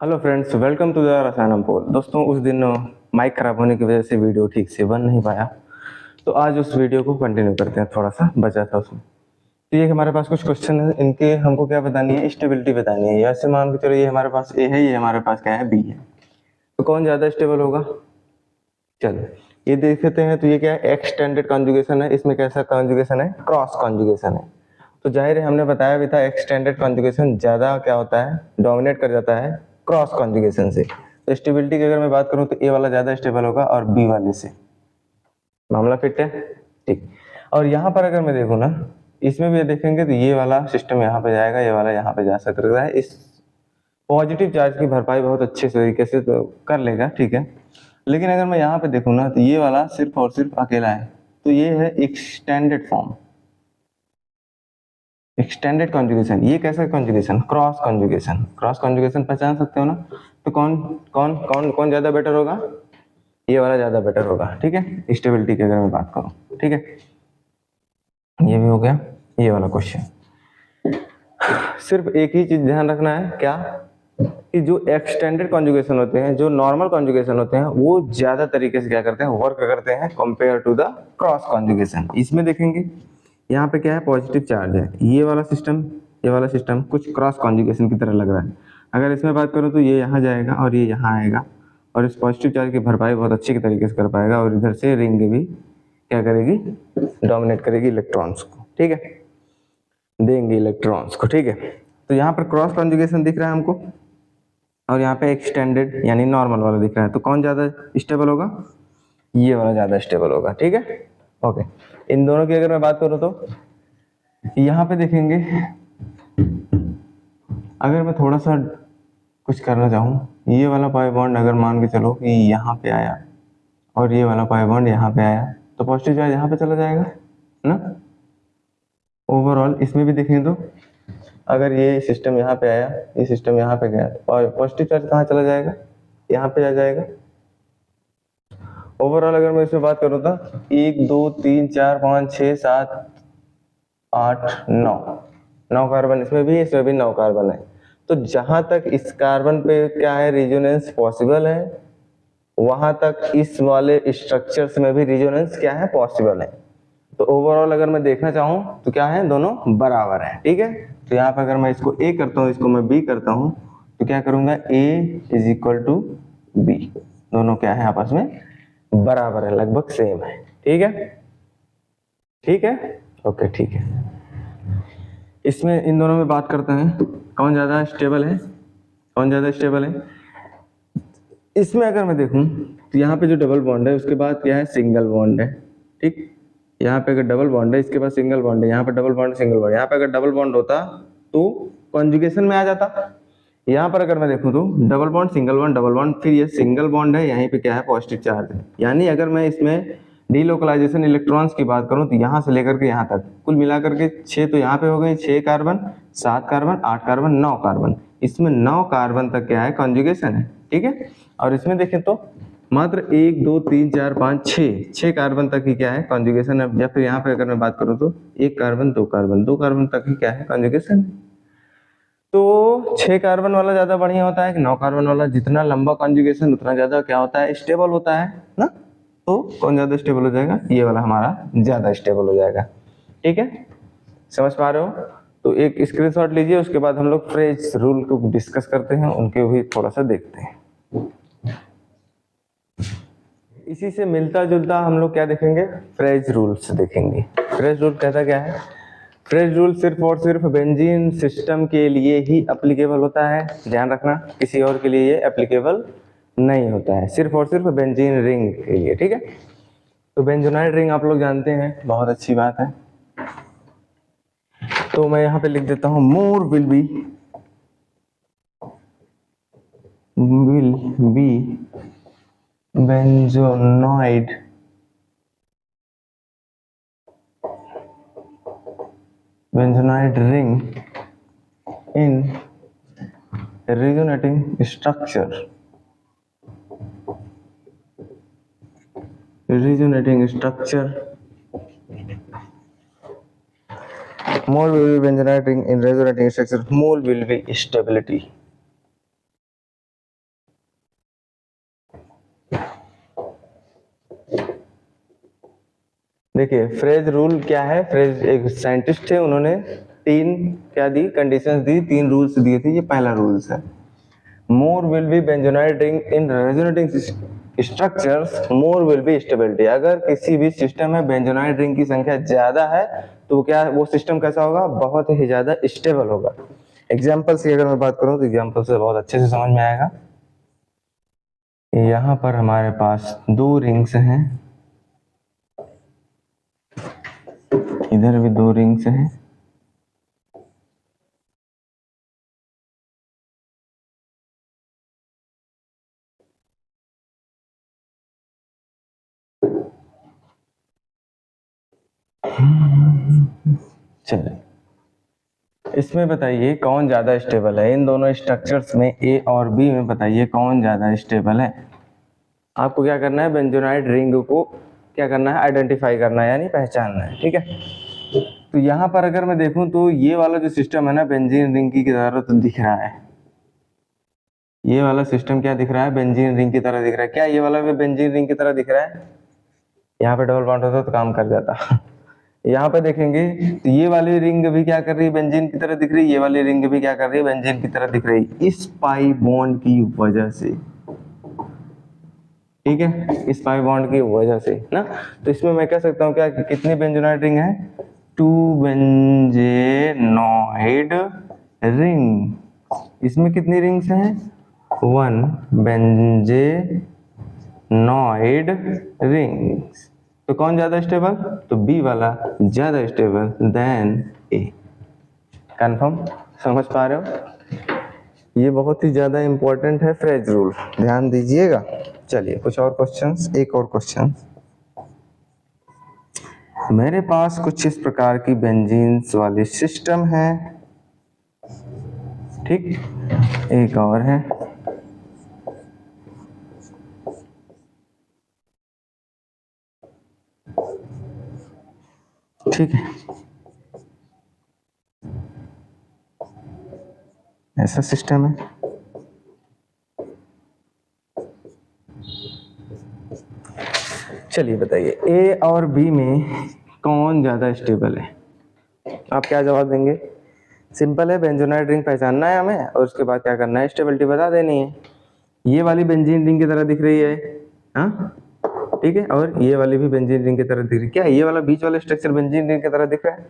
Hello friends, welcome to the Rasayanam पोल। दोस्तों, उस दिन माइक खराब होने की वजह से वीडियो ठीक से बन नहीं पाया, तो आज उस वीडियो को कंटिन्यू करते हैं। थोड़ा सा बचा था उसमें। तो ये हमारे पास कुछ क्वेश्चन है, इनके हमको क्या बतानी है, स्टेबिलिटी बतानी है। ऐसे मान के चलो, ये हमारे पास ए है, ये हमारे पास क्या है, बी है। तो कौन ज़्यादा स्टेबल होगा? चलो ये देखते हैं। तो ये क्या है, एक्सटेंडेड कॉन्जुगेशन है। इसमें कैसा कॉन्जुगेशन है? क्रॉस कॉन्जुगेशन है। तो जाहिर है, हमने बताया भी था एक्सटेंडेड कॉन्जुगेशन ज़्यादा क्या होता है, डोमिनेट कर जाता है क्रॉस कॉन्जुगेशन से। तो स्टेबिलिटी की अगर मैं बात करूं तो ए वाला ज़्यादा स्टेबल होगा और बी वाले से। मामला फिट है? ठीक। और यहाँ पर अगर मैं देखूँ ना, इसमें भी देखेंगे तो ये वाला सिस्टम यहाँ पे जाएगा, ये वाला यहाँ पे जा सकता है। इस पॉजिटिव चार्ज की भरपाई बहुत अच्छे तरीके से तो कर लेगा, ठीक है। लेकिन अगर मैं यहाँ पे देखूँ ना, तो ये वाला सिर्फ और सिर्फ अकेला है। तो ये है एक्सटेंडेड फॉर्म, एक्सटेंडेड कॉन्जुगेशन। ये कैसा conjugation? Cross conjugation. Cross conjugation पहचान सकते हो ना? तो कौन कौन कौन कौन ज्यादा बेटर होगा? ये वाला ज्यादा बेटर होगा, ठीक है, स्टेबिलिटी की अगर मैं बात करूं। ठीक है, ये भी हो गया ये वाला क्वेश्चन। सिर्फ एक ही चीज ध्यान रखना है, क्या कि जो एक्सटेंडेड कॉन्जुगेशन होते हैं, जो नॉर्मल कॉन्जुगेशन होते हैं, वो ज्यादा तरीके से क्या करते हैं, वर्क करते हैं compare to the cross conjugation. इसमें देखेंगे यहाँ पे क्या है, पॉजिटिव चार्ज है। ये वाला सिस्टम, ये वाला सिस्टम कुछ क्रॉस कॉन्जुगेशन की तरह लग रहा है। अगर इसमें बात करूँ तो ये यहाँ जाएगा और ये यहाँ आएगा, और इस पॉजिटिव चार्ज की भरपाई बहुत अच्छी तरीके से कर पाएगा, और इधर से रिंग भी क्या करेगी, डोमिनेट करेगी इलेक्ट्रॉन्स को, ठीक है, देंगे इलेक्ट्रॉन्स को, ठीक है। तो यहाँ पर क्रॉस कॉन्जुगेशन दिख रहा है हमको, और यहाँ पे एक्सटेंडेड यानी नॉर्मल वाला दिख रहा है। तो कौन ज़्यादा स्टेबल होगा? ये वाला ज़्यादा स्टेबल होगा, ठीक है। ओके, इन दोनों की अगर मैं बात करूँ तो यहाँ पे देखेंगे, अगर मैं थोड़ा सा कुछ करना चाहूँ, ये वाला पाई बॉन्ड अगर मान के चलो कि यहाँ पे आया, और ये वाला पाई बॉन्ड यहाँ पे आया, तो पॉजिटिव चार्ज यहाँ पे चला जाएगा ना। ओवरऑल इसमें भी देखें तो अगर ये सिस्टम यहाँ पे आया, ये सिस्टम यहाँ पे गया, और पॉजिटिव चार्ज कहाँ चला जाएगा? यहाँ पे आ जाएगा। ओवरऑल अगर मैं इसमें बात करूँ तो 1 2 3 4 5 6 7 8 9 9 कार्बन इसमें भी है, इसमें भी 9 कार्बन है। तो जहां तक इस कार्बन पे क्या है, रिजोनेंस पॉसिबल है, वहां तक इस वाले स्ट्रक्चर्स में भी रिजोनेंस क्या है, पॉसिबल है। तो ओवरऑल अगर मैं देखना चाहूँ तो क्या है, दोनों बराबर है, ठीक है। तो यहाँ पे अगर मैं इसको ए करता हूँ, इसको मैं बी करता हूँ, तो क्या करूंगा, ए इज इक्वल टू बी। दोनों क्या है, आपस में बराबर है, लगभग सेम है, ठीक है, ठीक है, ओके, ठीक है। इसमें इन दोनों में बात करते हैं, कौन ज्यादा स्टेबल है, कौन ज्यादा स्टेबल है। इसमें अगर मैं देखूं तो यहाँ पे जो डबल बॉन्ड है, उसके बाद क्या है, सिंगल बॉन्ड है, ठीक। यहाँ पे अगर डबल बॉन्ड है, इसके बाद सिंगल बॉन्ड है, यहाँ पे डबल बॉन्ड सिंगल बॉन्ड। यहाँ पे अगर डबल बॉन्ड होता तो कॉन्जुगेशन में आ जाता। यहाँ पर अगर मैं देखूं तो double bond single bond double bond, फिर ये सिंगल बॉन्ड है, यहीं पे क्या है, पॉजिटिव चार्ज है। यानी अगर मैं इसमें डीलोकलाइजेशन इलेक्ट्रॉन्स की बात करूं तो यहाँ से लेकर के यहाँ तक कुल मिलाकर के 6, तो यहाँ पे हो गए 6 कार्बन, 7 कार्बन, 8 कार्बन, 9 कार्बन। इसमें 9 कार्बन तक क्या है, कॉन्जुगेशन है, ठीक है। और इसमें देखें तो मात्र 1 2 3 4 5 6 कार्बन तक ही क्या है, कॉन्जुगेशन है। या फिर यहाँ पे अगर मैं बात करूँ तो 1 कार्बन 2 कार्बन 2 कार्बन तक ही क्या है, कॉन्जुगेशन है। तो 6 कार्बन वाला ज्यादा बढ़िया होता है कि 9 कार्बन वाला? जितना लंबा कॉन्जुगेशन उतना ज्यादा क्या होता है, स्टेबल होता है ना। तो कौन ज्यादा स्टेबल हो जाएगा? ये वाला हमारा ज्यादा स्टेबल हो जाएगा, ठीक है। समझ पा रहे हो? तो एक स्क्रीनशॉट लीजिए, उसके बाद हम लोग फ्रेज रूल को डिस्कस करते हैं, उनके भी थोड़ा सा देखते हैं। इसी से मिलता जुलता हम लोग क्या देखेंगे, फ्रेज रूल्स देखेंगे। फ्रेज रूल कहता क्या है? फ्रेज रूल सिर्फ और सिर्फ बेंजीन सिस्टम के लिए ही एप्लीकेबल होता है, ध्यान रखना, किसी और के लिए ये एप्लीकेबल नहीं होता है, सिर्फ और सिर्फ बेंजीन रिंग के लिए, ठीक है। तो बेंजोनाइड रिंग आप लोग जानते हैं, बहुत अच्छी बात है। तो मैं यहाँ पे लिख देता हूँ, मोर will B benzonoid ring in resonating structure more will be benzonaid ring in resonating structure, more will be stability. देखिए फ्रेज रूल क्या है, फ्रेज एक साइंटिस्ट थे, उन्होंने तीन क्या दी, कंडीशंस दी, तीन रूल्स दिए थे। ये पहला रूल्स है, मोर will B बेंजोनाइट ring in resonating structures more will B stability. अगर किसी भी सिस्टम में बेंजोनाइट रिंग की संख्या ज्यादा है तो क्या वो सिस्टम कैसा होगा, बहुत ही ज्यादा स्टेबल होगा। एग्जाम्पल से अगर मैं बात करूं तो एग्जाम्पल से बहुत अच्छे से समझ में आएगा। यहाँ पर हमारे पास दो रिंग्स हैं, इधर भी दो रिंग्स हैं, चलिए इसमें बताइए कौन ज्यादा स्टेबल है, इन दोनों स्ट्रक्चर्स में ए और बी में बताइए कौन ज्यादा स्टेबल है। आपको क्या करना है, बेंजोनाइट रिंग को क्या करना है, आइडेंटिफाई करना है, यानी पहचानना है, ठीक है। तो यहाँ पर अगर मैं देखूं तो ये वाला जो सिस्टम है ना, बेंजीन रिंग की तरह तो दिख रहा है। ये वाला सिस्टम क्या दिख रहा है, बेंजीन रिंग की तरह दिख रहा है। क्या ये वाला भी बेंजीन रिंग की तरह दिख रहा है? यहाँ पे डबल बॉन्ड होता तो काम कर जाता। यहाँ पे देखेंगे तो ये वाली रिंग भी क्या कर रही है, बेंजीन की तरह दिख रही है, ये वाली रिंग भी क्या कर रही है, बेंजीन की तरह दिख रही है, इस पाई बॉन्ड की वजह से, ठीक है, इस पाई बॉन्ड की वजह से ना। तो इसमें मैं कह सकता हूँ क्या, कितनी बेंजोनाइट रिंग है, 2 बेंजेनॉइड रिंग। इसमें कितनी रिंग्स हैं, 1 बेंजेनॉइड रिंग्स। तो कौन ज्यादा स्टेबल, तो बी वाला ज्यादा स्टेबल देन ए। कंफर्म, समझ पा रहे हो? ये बहुत ही ज्यादा इंपॉर्टेंट है फ्रेज रूल, ध्यान दीजिएगा। चलिए कुछ और क्वेश्चंस, एक और क्वेश्चन। मेरे पास कुछ इस प्रकार की बेंजीन्स वाली सिस्टम है, ठीक, एक और है, ठीक है, ऐसा सिस्टम है। चलिए बताइए ए और बी में कौन ज्यादा स्टेबल है। आप क्या जवाब देंगे? सिंपल है, बेंजोनाइट रिंग पहचानना है हमें और उसके बाद क्या करना है, स्टेबिलिटी बता देनी है। ये वाली बेंजीन रिंग की तरह दिख रही है, हाँ ठीक है, और ये वाली भी बेंजीन रिंग की तरह दिख रही है। क्या ये वाला बीच वाला स्ट्रक्चर बेंजीन रिंग की तरह दिख रहा है?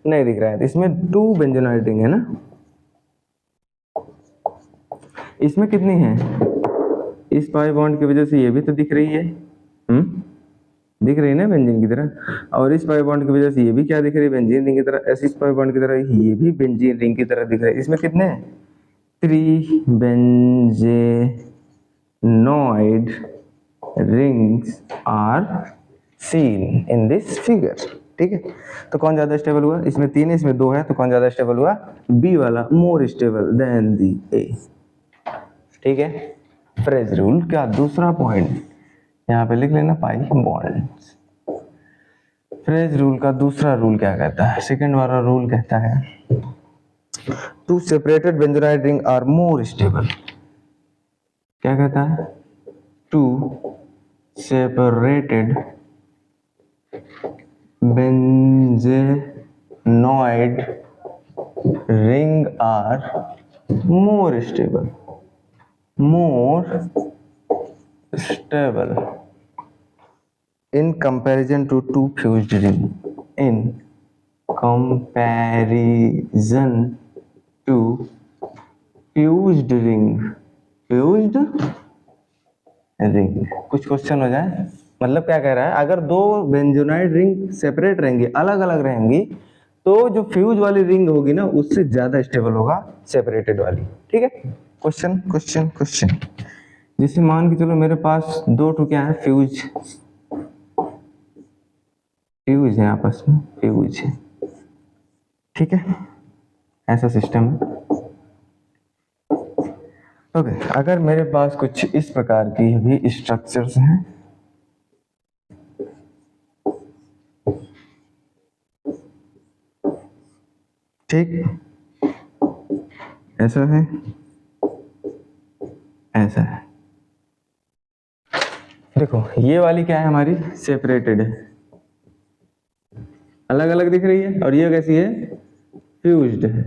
नहीं दिख रहा है। इसमें 2 बेंजोनाइट रिंग है ना, इसमें कितनी है, इस पाई बॉन्ड की वजह से ये भी तो दिख रही है, दिख रही है ना बेंजीन की तरह, और इस पाई बॉन्ड की वजह से ये भी क्या दिख रही है, बेंजीन रिंग की तरह। ऐसे इस पाई बॉन्ड की तरह ये भी बेंजीन रिंग की तरह दिख रहा है। इसमें कितने हैं, 3 benzenoid rings are seen in this figure, ठीक है। तो कौन ज्यादा स्टेबल हुआ, इसमें 3 है, इसमें 2 है, तो कौन ज्यादा स्टेबल हुआ, बी वाला, मोर स्टेबल देन दी ए, ठीक है। फ्रेज रूल का दूसरा पॉइंट यहाँ पे लिख लेना, पाई बॉन्ड्स। फ्रेज रूल का दूसरा रूल क्या कहता है, सेकंड वाला रूल कहता है, 2 separated benzenoid ring are more stable. क्या कहता है, 2 separated benzenoid ring are more stable, more stable in comparison to 2 fused ring, in comparison to fused ring, fused ring। कुछ क्वेश्चन हो जाए, मतलब क्या कह रहा है, अगर दो बेंजोनाइड रिंग सेपरेट रहेंगी, अलग अलग रहेंगी, तो जो फ्यूज वाली रिंग होगी ना उससे ज्यादा स्टेबल होगा सेपरेटेड वाली, ठीक है। क्वेश्चन क्वेश्चन क्वेश्चन, जैसे मान के चलो मेरे पास दो टू क्या है, फ्यूज, फ्यूज है आपस में, फ्यूज है, ठीक है, ऐसा सिस्टम है। ओके, अगर मेरे पास कुछ इस प्रकार की भी स्ट्रक्चर्स हैं, ठीक, ऐसा है, ऐसा है। देखो ये वाली क्या है हमारी, सेपरेटेड है, अलग अलग दिख रही है, और ये कैसी है, फ्यूज्ड है।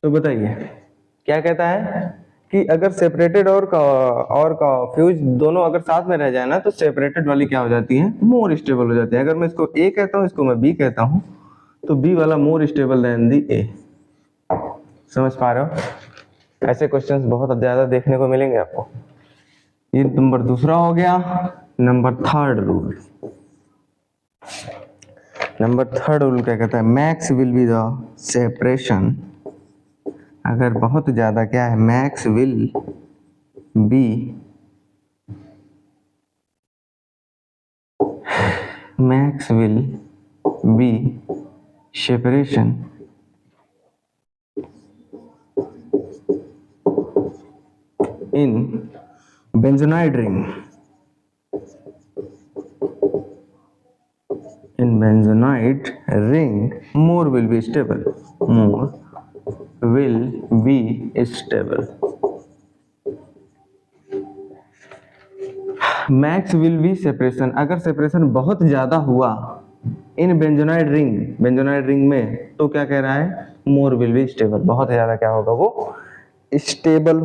तो बताइए क्या कहता है कि अगर सेपरेटेड और फ्यूज दोनों अगर साथ में रह जाए ना, तो सेपरेटेड वाली क्या हो जाती है, मोर स्टेबल हो जाती है। अगर मैं इसको ए कहता हूँ, इसको मैं बी कहता हूँ, तो बी वाला मोर स्टेबल देन दी ए। समझ पा रहे हो? ऐसे क्वेश्चंस बहुत ज्यादा देखने को मिलेंगे आपको। ये नंबर दूसरा हो गया। नंबर थर्ड रूल, क्या कहता है, max will be the separation. अगर बहुत ज्यादा क्या है, max will B separation in benzoyde ring. In benzoyde ring, more will be stable. Max will be separation, अगर सेपरेशन बहुत ज्यादा हुआ इन बेंजोनाइड रिंग में, तो क्या कह रहा है, मोर विल बी स्टेबल, बहुत ज्यादा क्या होगा, वो स्टेबल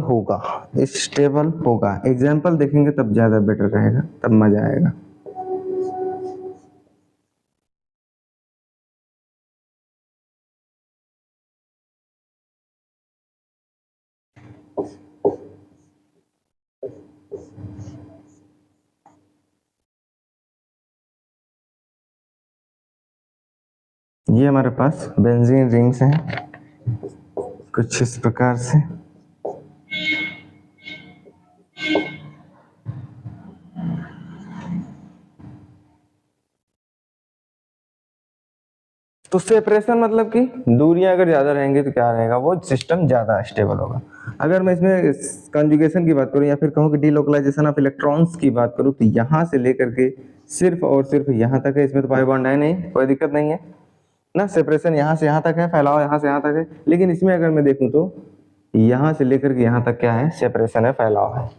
होगा। एग्जाम्पल देखेंगे तब ज्यादा बेटर रहेगा, तब मजा आएगा। ये हमारे पास बेंजीन रिंग्स हैं कुछ इस प्रकार से। तो सेपरेशन मतलब कि दूरियां अगर ज्यादा रहेंगी तो क्या रहेगा, वो सिस्टम ज्यादा स्टेबल होगा। अगर मैं इसमें कंजुगेशन की बात करूं, या फिर कहूं कि डीलोकलाइजेशन ऑफ इलेक्ट्रॉन्स की बात करूं, तो यहां से लेकर के सिर्फ और सिर्फ यहां तक है। इसमें तो पाई बॉन्ड है नहीं, कोई दिक्कत नहीं है ना। सेपरेशन यहां से यहां तक है, फैलाव यहां से यहां तक है। लेकिन इसमें अगर मैं देखूं तो यहां से लेकर के यहां तक क्या है, सेपरेशन है, फैलाव है।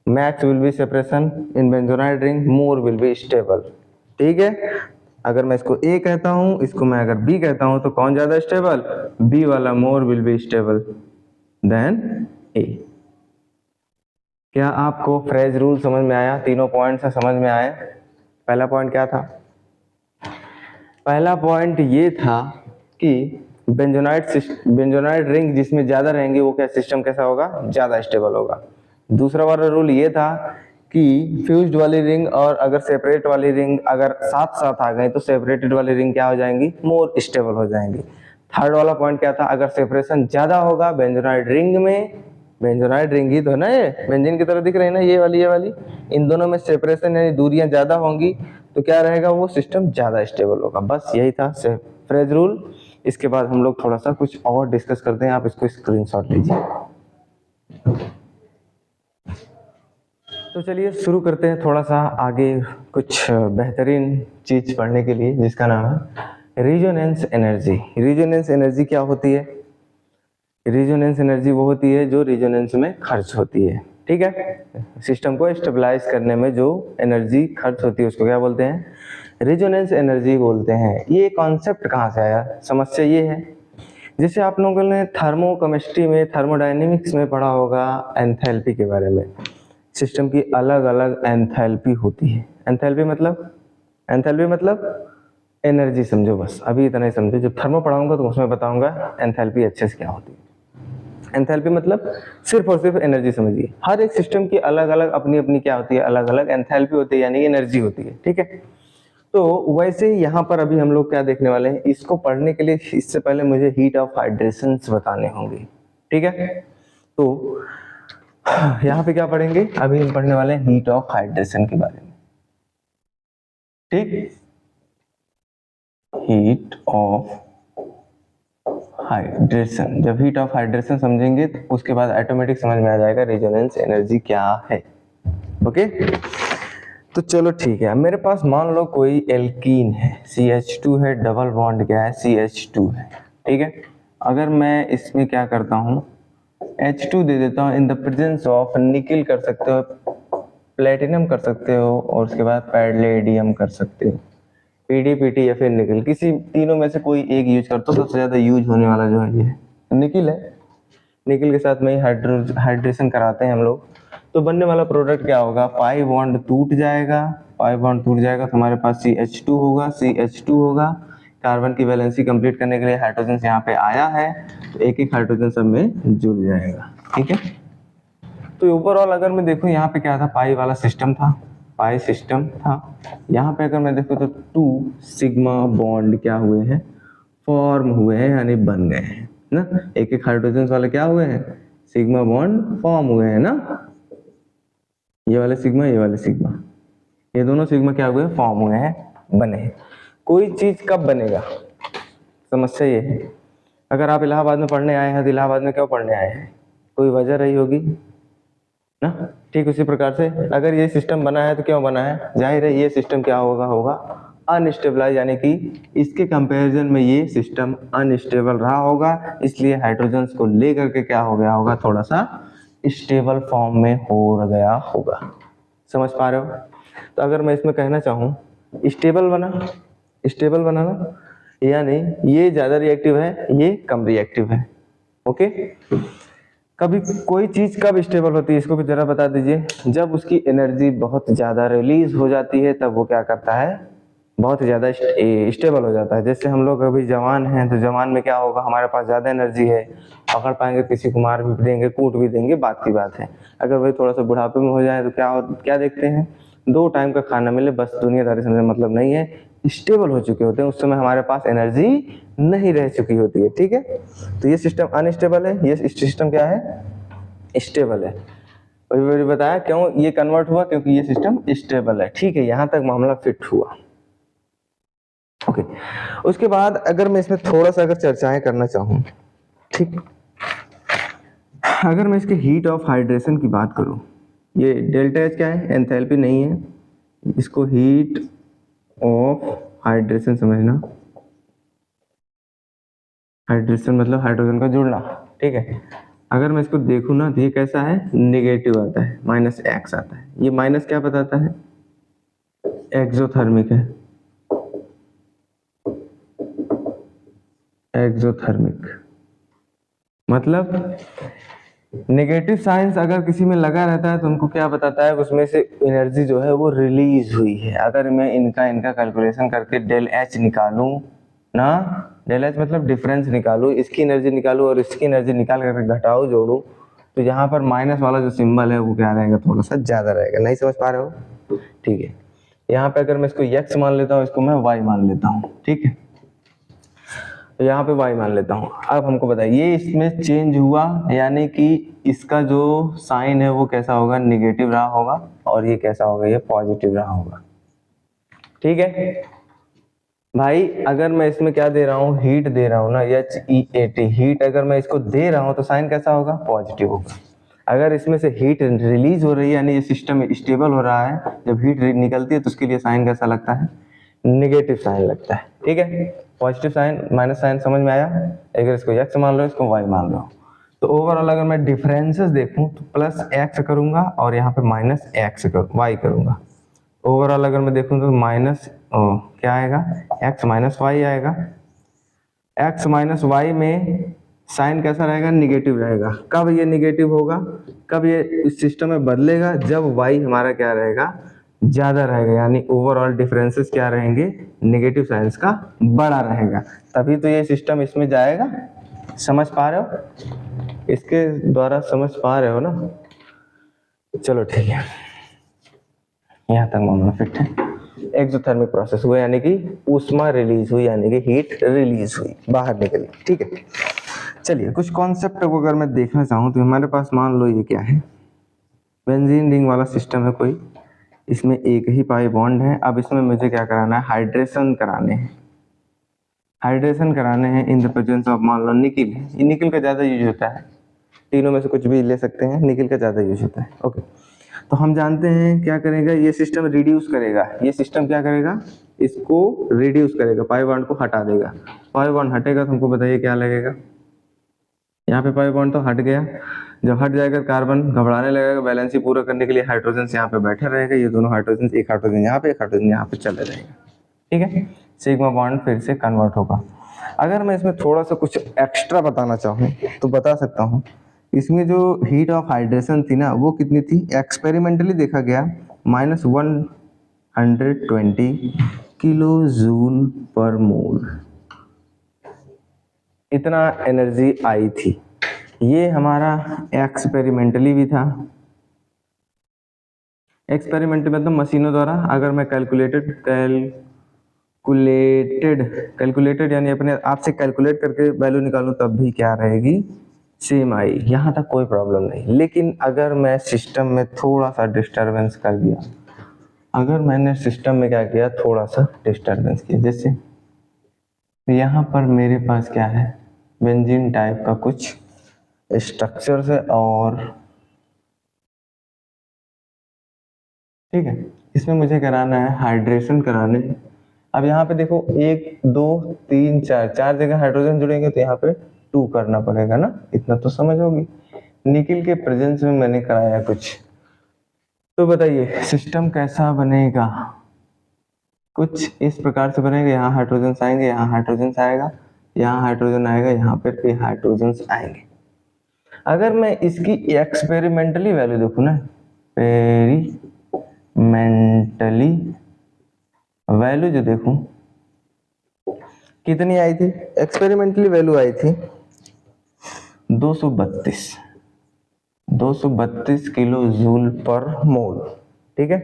Max will be separation in benzenoid ring, more will be stable. ठीक है, अगर मैं इसको ए कहता हूं, इसको मैं अगर बी कहता हूं, तो कौन ज्यादा स्टेबल, बी वाला more will be stable than a. क्या आपको फ्रेज रूल समझ में आया? तीनों पॉइंट से समझ में आए? पहला पॉइंट क्या था? पहला पॉइंट ये था कि बेंजोनाइड रिंग जिसमें ज्यादा रहेंगे, वो क्या सिस्टम कैसा होगा, ज्यादा स्टेबल होगा। दूसरा वाला रूल ये था कि फ्यूज्ड वाली रिंग और अगर सेपरेट वाली रिंग अगर साथ साथ आ गई, तो सेपरेटेड वाली रिंग क्या हो जाएंगी, मोर स्टेबल हो जाएंगी। थर्ड वाला पॉइंट क्या था, अगर सेपरेशन ज्यादा होगा बेंजोनाइड रिंग में, बेंजोनाइड रिंग ही तो है ना, ये बेंजीन की तरह दिख रही है ना, ये वाली, इन दोनों में सेपरेशन यानी दूरियां ज्यादा होंगी, तो क्या रहेगा, वो सिस्टम ज्यादा स्टेबल होगा। बस यही था फ्रेज रूल। इसके बाद हम लोग थोड़ा सा कुछ और डिस्कस करते हैं, आप इसको स्क्रीनशॉट लीजिए। तो चलिए शुरू करते हैं थोड़ा सा आगे कुछ बेहतरीन चीज पढ़ने के लिए, जिसका नाम है रिजोनेंस एनर्जी। रिजोनेंस एनर्जी क्या होती है? रिजोनेंस एनर्जी वो होती है जो रिजोनेंस में खर्च होती है। ठीक है, सिस्टम को स्टेबलाइज करने में जो एनर्जी खर्च होती है उसको क्या बोलते हैं, रिजोनेंस एनर्जी बोलते हैं। ये कॉन्सेप्ट कहाँ से आया? समस्या ये है, जैसे आप लोगों ने थर्मोकेमिस्ट्री में, थर्मोडायनेमिक्स में पढ़ा होगा एंथैल्पी के बारे में। सिस्टम की अलग अलग एंथैल्पी होती है। एंथैल्पी मतलब एनर्जी समझो, बस अभी इतना ही समझो। जब थर्मो पढ़ाऊंगा तो उसमें बताऊंगा एंथैल्पी अच्छे से क्या होती है। एंथैल्पी मतलब सिर्फ और सिर्फ एनर्जी समझिए। हर एक सिस्टम की अलग अलग अपनी अपनी क्या होती है, अलग अलग एंथैल्पी होती है, यानी एनर्जी होती है। ठीक है, तो वैसे ही यहाँ पर अभी हम लोग क्या देखने वाले हैं, इसको पढ़ने के लिए इससे पहले मुझे हीट ऑफ हाइड्रेशन बताने होंगे। ठीक है, तो यहाँ पे क्या पढ़ेंगे, अभी हम पढ़ने वाले हैं हीट ऑफ हाइड्रेशन के बारे में। ठीक, हीट ऑफ हाइड्रेशन। जब हीट ऑफ हाइड्रेशन समझेंगे तो उसके बाद ऑटोमेटिक समझ में आ जाएगा रेजोनेंस एनर्जी क्या है। ओके, तो चलो ठीक है। मेरे पास मान लो कोई एल्कीन है, CH2 है, डबल बॉन्ड क्या है, CH2 है। ठीक है, अगर मैं इसमें क्या करता हूँ, H2 दे देता हूँ in the presence of nickel कर सकते हो, प्लेटिनम कर सकते हो, और उसके बाद पैडलेडियम कर सकते हो। पीडी, पीटी या फिर निकिल, किसी तीनों में से कोई एक यूज कर, तो सबसे ज्यादा यूज होने वाला जो है ये है निकिल है। निकिल के साथ में ही हाइड्रेशन कराते हैं हम लोग। तो बनने वाला प्रोडक्ट क्या होगा, पाई बॉन्ड टूट जाएगा, पाई बॉन्ड टूट जाएगा तो हमारे पास CH2 होगा, CH2 होगा। कार्बन की वैलेंसी कंप्लीट करने के लिए हाइड्रोजन यहाँ पे आया है, तो एक एक हाइड्रोजन सब में जुड़ जाएगा। ठीक है, तो ओवरऑल अगर मैं देखूं यहाँ पे क्या था, पाई वाला सिस्टम था, पाई सिस्टम था। यहाँ पे अगर मैं देखूं तो 2 सिग्मा बॉन्ड क्या हुए हैं, फॉर्म हुए हैं, यानी बन गए हैं ना। एक एक हाइड्रोजन वाले क्या हुए हैं, सिग्मा बॉन्ड फॉर्म हुए हैं ना। ये वाले सिग्मा, ये वाले सिग्मा, ये दोनों सिग्मा क्या हुए, फॉर्म हुए हैं, बने हैं। कोई चीज कब बनेगा, समस्या ये है। अगर आप इलाहाबाद में पढ़ने आए हैं तो इलाहाबाद में क्यों पढ़ने आए हैं, कोई वजह रही होगी ना। ठीक उसी प्रकार से अगर ये सिस्टम बना है तो क्यों बना है, जाहिर है ये सिस्टम क्या होगा अनस्टेबलाइज, यानी कि इसके कंपैरिजन में ये सिस्टम अनस्टेबल रहा होगा, इसलिए हाइड्रोजन्स को लेकर के क्या हो गया होगा, थोड़ा सा स्टेबल फॉर्म में हो गया होगा। समझ पा रहे हो। तो अगर मैं इसमें कहना चाहूँ स्टेबल बना, स्टेबल बना ना, यानी ये ज्यादा रिएक्टिव है, ये कम रिएक्टिव है। ओके, कभी कोई चीज कब स्टेबल होती है, इसको भी जरा बता दीजिए। जब उसकी एनर्जी बहुत ज्यादा रिलीज हो जाती है तब वो क्या करता है, बहुत ज्यादा स्टेबल हो जाता है। जैसे हम लोग अभी जवान हैं तो जवान में क्या होगा, हमारे पास ज्यादा एनर्जी है, पकड़ पाएंगे, किसी को मार भी देंगे, कूट भी देंगे, बात की बात है। अगर वही थोड़ा सा बुढ़ापे में हो जाए तो क्या देखते हैं, 2 टाइम का खाना मिले बस दुनियादारी से मतलब नहीं है, स्टेबल हो चुके होते हैं, उस समय हमारे पास एनर्जी नहीं रह चुकी होती है। ठीक है, तो ये सिस्टम अनस्टेबल है, ये सिस्टम क्या है, स्टेबल है। अभी मैंने बताया क्यों ये कन्वर्ट हुआ, क्योंकि ये सिस्टम स्टेबल है। ठीक है, यहां तक मामला फिट हुआ। ओके, उसके बाद अगर मैं इसमें थोड़ा सा अगर चर्चाएं करना चाहूं, ठीक, अगर मैं इसके हीट ऑफ हाइड्रेशन की बात करूं, ये डेल्टा एच क्या है, एंथैल्पी नहीं है, इसको हीट ऑफ हाइड्रेशन समझना। हाइड्रेशन मतलब हाइड्रोजन का जुड़ना। ठीक है, अगर मैं इसको देखूं ना तो ये कैसा है, नेगेटिव आता है, -x आता है। ये माइनस क्या बताता है, एक्सोथर्मिक है, एक्सोथर्मिक मतलब नेगेटिव साइंस अगर किसी में लगा रहता है तो उनको क्या बताता है, उसमें से एनर्जी जो है वो रिलीज हुई है। अगर मैं इनका कैलकुलेशन करके डेल एच निकालूं ना, डेल एच मतलब डिफरेंस निकालूं, इसकी एनर्जी निकालूं और इसकी एनर्जी निकाल करके घटाओ जोड़ूं, तो यहाँ पर माइनस वाला जो सिंबल है वो क्या रहेगा, थोड़ा सा ज्यादा रहेगा। नहीं समझ पा रहे हो। ठीक है, यहाँ पे अगर मैं इसको x मान लेता हूँ, इसको मैं y मान लेता हूँ। ठीक है, तो यहाँ पे y मान लेता हूँ। अब हमको बताइए ये इसमें चेंज हुआ, यानी कि इसका जो साइन है वो कैसा होगा, निगेटिव रहा होगा, और ये कैसा होगा, ये पॉजिटिव रहा होगा। ठीक है भाई, अगर मैं इसमें क्या दे रहा हूँ, हीट दे रहा हूँ ना, HEAT हीट, अगर मैं इसको दे रहा हूँ तो साइन कैसा होगा, पॉजिटिव होगा। अगर इसमें से हीट रिलीज हो रही है, यानी ये सिस्टम स्टेबल हो रहा है, जब हीट निकलती है तो उसके लिए साइन कैसा लगता है, नेगेटिव साइन लगता है। ठीक है, पॉजिटिव साइन, माइनस साइन समझ में आया। अगर इसको x मान लो, इसको y मान लो, तो ओवरऑल अगर मैं डिफरेंसेस देखूं तो +x करूंगा और यहाँ पे -y करूंगा। ओवरऑल अगर मैं देखूं तो क्या आएगा, x -y आएगा। x -y में साइन कैसा रहेगा, निगेटिव रहेगा। कब ये निगेटिव होगा, कब ये इस सिस्टम में बदलेगा, जब y हमारा क्या रहेगा, ज्यादा रहेगा, यानी ओवरऑल डिफरेंसेस क्या रहेंगे, नेगेटिव साइंस का बड़ा रहेगा, तभी तो ये सिस्टम इसमें जाएगा। समझ पा रहे हो, इसके द्वारा समझ पा रहे हो ना। चलो ठीक है, यहाँ तक मामला फिट है। एक्सोथर्मिक प्रोसेस हुआ, यानी कि ऊष्मा रिलीज हुई, यानी कि हीट रिलीज हुई, बाहर निकली। ठीक है, चलिए कुछ कॉन्सेप्ट को अगर मैं देखना चाहूँ तो हमारे पास मान लो ये क्या है, बेंजीन रिंग वाला सिस्टम है कोई, इसमें एक ही पाई बॉन्ड है। अब इसमें मुझे क्या कराना है, हाइड्रेशन कराने हैं, हाइड्रेशन कराने हैं इन द प्रेजेंस ऑफ, मान लो निकिल है, ये निकिल का ज्यादा यूज होता है, तीनों में से कुछ भी ले सकते हैं, निकिल का ज्यादा यूज होता है। ओके, तो हम जानते हैं क्या करेगा, ये सिस्टम रिड्यूस करेगा, ये सिस्टम क्या करेगा, इसको रिड्यूस करेगा, पाई बॉन्ड को हटा देगा। पाई बॉन्ड हटेगा तो हमको बताइए क्या लगेगा, यहाँ पे पाई बॉन्ड तो हट गया, जब हट जाएगा कार्बन घबराने लगेगा, बैलेंसी पूरा करने के लिए हाइड्रोजन यहाँ पे बैठा रहेगा, ये दोनों हाइड्रोजन, एक हाइड्रोजन यहाँ पे, एक हाइड्रोजन यहाँ पे चला जाएगा। ठीक है, सिग्मा बॉन्ड फिर से कन्वर्ट होगा। अगर मैं इसमें थोड़ा सा कुछ एक्स्ट्रा बताना चाहूँ तो बता सकता हूँ। इसमें जो हीट ऑफ हाइड्रेशन थी ना वो कितनी थी, एक्सपेरिमेंटली देखा गया -120 किलो जूल पर मोल, इतना एनर्जी आई थी। ये हमारा एक्सपेरिमेंटली भी था। एक्सपेरिमेंट मतलब मशीनों द्वारा। अगर मैं कैलकुलेटेड यानी अपने आप से कैलकुलेट करके वैल्यू निकालूं तब भी क्या रहेगी, सेम आई, यहाँ तक कोई प्रॉब्लम नहीं। लेकिन अगर मैं सिस्टम में थोड़ा सा डिस्टरबेंस कर दिया, अगर मैंने सिस्टम में क्या किया, थोड़ा सा डिस्टरबेंस किया, जैसे यहाँ पर मेरे पास क्या है, बेंजीन टाइप का कुछ स्ट्रक्चर है और ठीक है, इसमें मुझे कराना है हाइड्रेशन कराने। अब यहाँ पे देखो 1 2 3 4 चार जगह हाइड्रोजन जुड़ेंगे तो यहाँ पे 2 करना पड़ेगा ना, इतना तो समझ होगी। निकिल के प्रेजेंस में मैंने कराया कुछ, तो बताइए सिस्टम कैसा बनेगा, कुछ इस प्रकार से बनेगा। यहाँ हाइड्रोजन आएंगे, यहाँ हाइड्रोजन आएगा, यहाँ हाइड्रोजन आएगा, यहाँ पर भी हाइड्रोजन आएंगे। अगर मैं इसकी एक्सपेरिमेंटली वैल्यू देखूँ ना, एक्सपेरिमेंटली वैल्यू जो देखूं कितनी आई थी, एक्सपेरिमेंटली वैल्यू आई थी 232 किलो जूल पर मोल, ठीक है,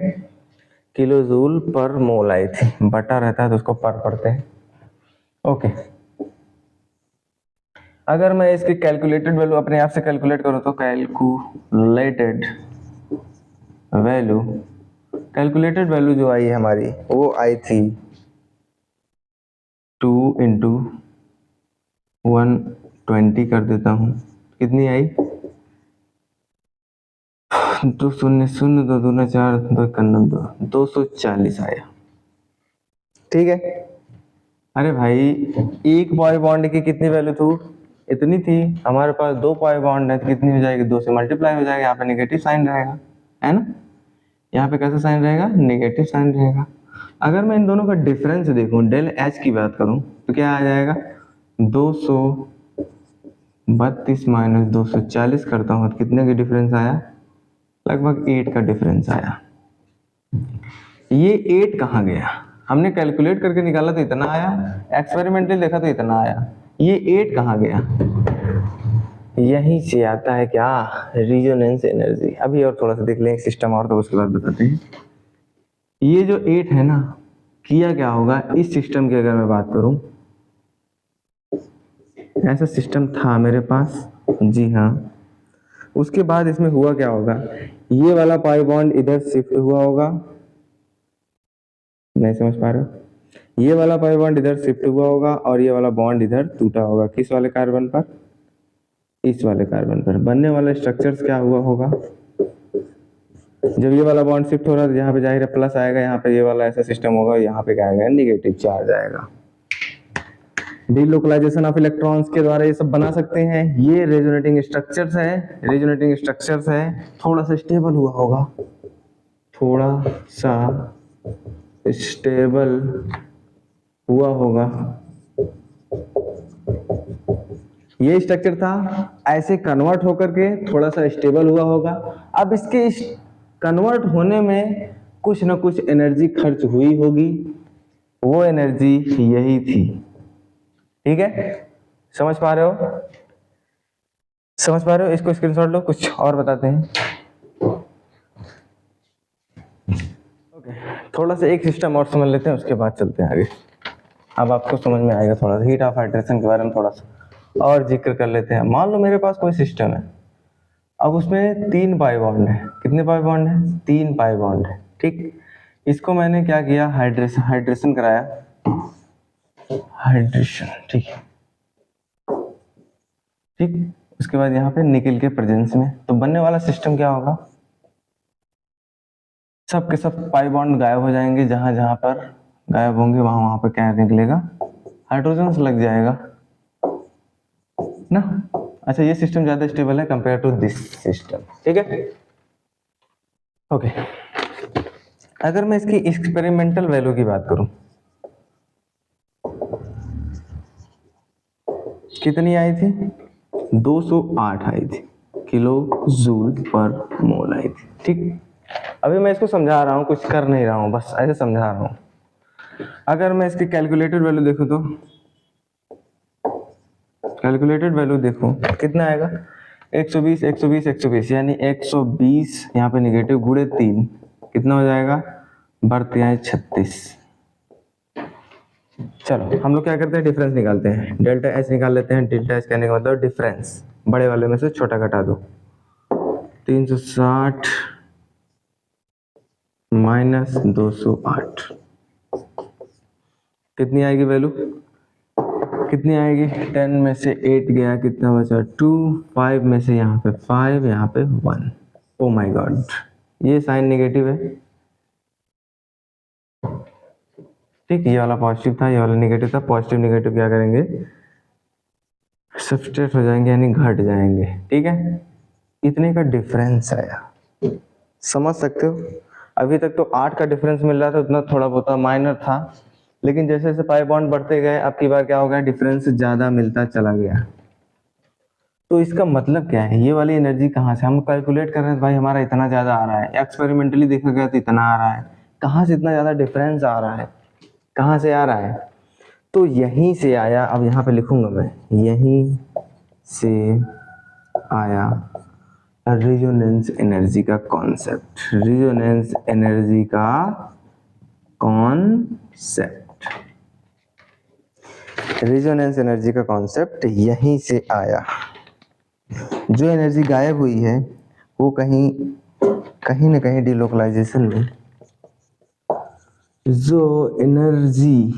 किलो जूल पर मोल आई थी। बटा रहता है तो उसको पर पढ़ते हैं, ओके। अगर मैं इसकी कैलकुलेटेड वैल्यू अपने आप से कैलकुलेट करूं तो कैलकुलेटेड वैल्यू जो आई है हमारी वो आई थी 2 × 120 कर देता हूँ, कितनी आई, 2 0 0 2 2 4 2 240 आया, ठीक है। अरे भाई एक पाई बॉन्ड की कितनी वैल्यू थी, इतनी थी। हमारे पास 2 पाई बॉन्ड है तो कितनी हो जाएगी, 2 से मल्टीप्लाई हो जाएगा। यहाँ पे नेगेटिव साइन रहेगा, है ना, यहाँ पे कैसा साइन रहेगा, नेगेटिव साइन रहेगा। अगर मैं इन दोनों का डिफरेंस देखूं, डेल एच की बात करूं तो क्या आ जाएगा, 232 - 240 करता हूं तो कितने का डिफरेंस आया, लगभग 8 का डिफरेंस आया। ये 8 कहाँ गया, हमने कैलकुलेट करके निकाला तो इतना आया, एक्सपेरिमेंटली देखा तो इतना आया, ये 8 कहाँ गया, यहीं से आता है क्या, रिजोनेंस एनर्जी। अभी और थोड़ा सा देख लें सिस्टम और, तो उसके बाद बताते हैं। ये जो 8 है ना, किया क्या होगा इस सिस्टम की, अगर मैं बात करूं, ऐसा सिस्टम था मेरे पास, जी हाँ। उसके बाद इसमें हुआ क्या होगा, ये वाला पाई बॉन्ड इधर शिफ्ट हुआ होगा, नहीं समझ पा रहे हो, ये वाला पाई बॉन्ड इधर शिफ्ट हुआ होगा और ये वाला बॉन्ड इधर टूटा होगा, किस वाले कार्बन पर, इस वाले कार्बन पर। बनने वाला स्ट्रक्चर्स क्या हुआ होगा, जब ये वाला बॉन्ड शिफ्ट हो रहा है तो यहाँ पे जाहिर है प्लस आएगा, यहाँ पे ये वाला ऐसा सिस्टम होगा, यहाँ पे क्या आएगा, नेगेटिव चार्ज आएगा। डिलोकलाइजेशन ऑफ इलेक्ट्रॉन्स के द्वारा ये सब बना सकते हैं। ये रेजोनेटिंग स्ट्रक्चर्स है, थोड़ा सा स्टेबल हुआ होगा, थोड़ा सा स्टेबल हुआ होगा। ये स्ट्रक्चर था, ऐसे कन्वर्ट होकर के थोड़ा सा स्टेबल हुआ होगा। अब इसके कन्वर्ट होने में कुछ ना कुछ एनर्जी खर्च हुई होगी, वो एनर्जी यही थी, ठीक है, समझ पा रहे हो, इसको स्क्रीनशॉट लो, कुछ और बताते हैं। ओके, थोड़ा सा एक सिस्टम और समझ लेते हैं, उसके बाद चलते हैं आगे। अब आपको समझ में आएगा थोड़ा सा हीट ऑफ हाइड्रेशन के बारे में, थोड़ा सा और जिक्र कर लेते हैं। मान लो मेरे पास कोई सिस्टम है, अब उसमें 3 पाई बॉन्ड है, कितने पाई बॉन्ड है, 3 पाई बॉन्ड है, ठीक। इसको मैंने क्या किया, हाइड्रेशन कराया, हाइड्रेशन, ठीक, उसके बाद यहाँ पे निकल के प्रेजेंस में, तो बनने वाला सिस्टम क्या होगा, सब के सब पाई बॉन्ड गायब हो जाएंगे, जहां जहां पर गायब होंगे वहां पर क्या निकलेगा, हाइड्रोजन लग जाएगा ना। अच्छा, ये सिस्टम ज्यादा स्टेबल है कंपेयर टू दिस सिस्टम, ठीक है, ओके। अगर मैं इसकी एक्सपेरिमेंटल वैल्यू की बात करूं, कितनी आई थी? 208 आई थी, किलो जूल पर मोल आई थी। ठीक, अभी मैं इसको समझा रहा हूँ, कुछ कर नहीं रहा हूँ, बस ऐसे समझा रहा हूँ। अगर मैं इसकी कैलकुलेटेड वैल्यू देखूँ तो कैलकुलेटेड वैल्यू देखो कितना आएगा? 120 120 120, यानी 120 यहाँ पे निगेटिव गुणे 3 कितना हो जाएगा? बढ़ते आए 36। चलो हम लोग क्या करते हैं, डिफरेंस निकालते हैं, डेल्टा एच निकाल लेते हैं। डेल्टा एच कहने का मतलब डिफरेंस, बड़े वाले में से छोटा घटा दो। 360 माइनस 208 कितनी आएगी वैल्यू? कितनी आएगी? 10 में से 8 गया, कितना बचा? 2। 5 में से यहाँ पे 5, यहाँ पे 1। ओ माय गॉड, ये साइन नेगेटिव है। ठीक, ये वाला पॉजिटिव था, ये वाला नेगेटिव था। पॉजिटिव नेगेटिव क्या करेंगे? सब्सट्रैक्ट हो जाएंगे, यानी घट जाएंगे। ठीक है, इतने का डिफरेंस आया, समझ सकते हो? अभी तक तो 8 का डिफरेंस मिल रहा था, उतना थोड़ा बहुत माइनर था, लेकिन जैसे जैसे पाई बॉन्ड बढ़ते गए, अब की बार क्या हो गया? डिफरेंस ज्यादा मिलता चला गया। तो इसका मतलब क्या है? ये वाली एनर्जी कहाँ से? हम कैलकुलेट कर रहे हैं भाई, हमारा इतना ज्यादा आ रहा है, एक्सपेरिमेंटली देखा गया तो इतना आ रहा है, कहाँ से इतना ज्यादा डिफरेंस आ रहा है? कहाँ से आ रहा है? तो यहीं से आया। अब यहाँ पे लिखूंगा मैं, यहीं से आया रेजोनेंस एनर्जी का कॉन्सेप्ट। रेजोनेंस एनर्जी का कॉन्सेप्ट, रेजोनेंस एनर्जी का कॉन्सेप्ट यहीं से आया। जो एनर्जी गायब हुई है वो कहीं कहीं ना कहीं डिलोकलाइजेशन में, जो एनर्जी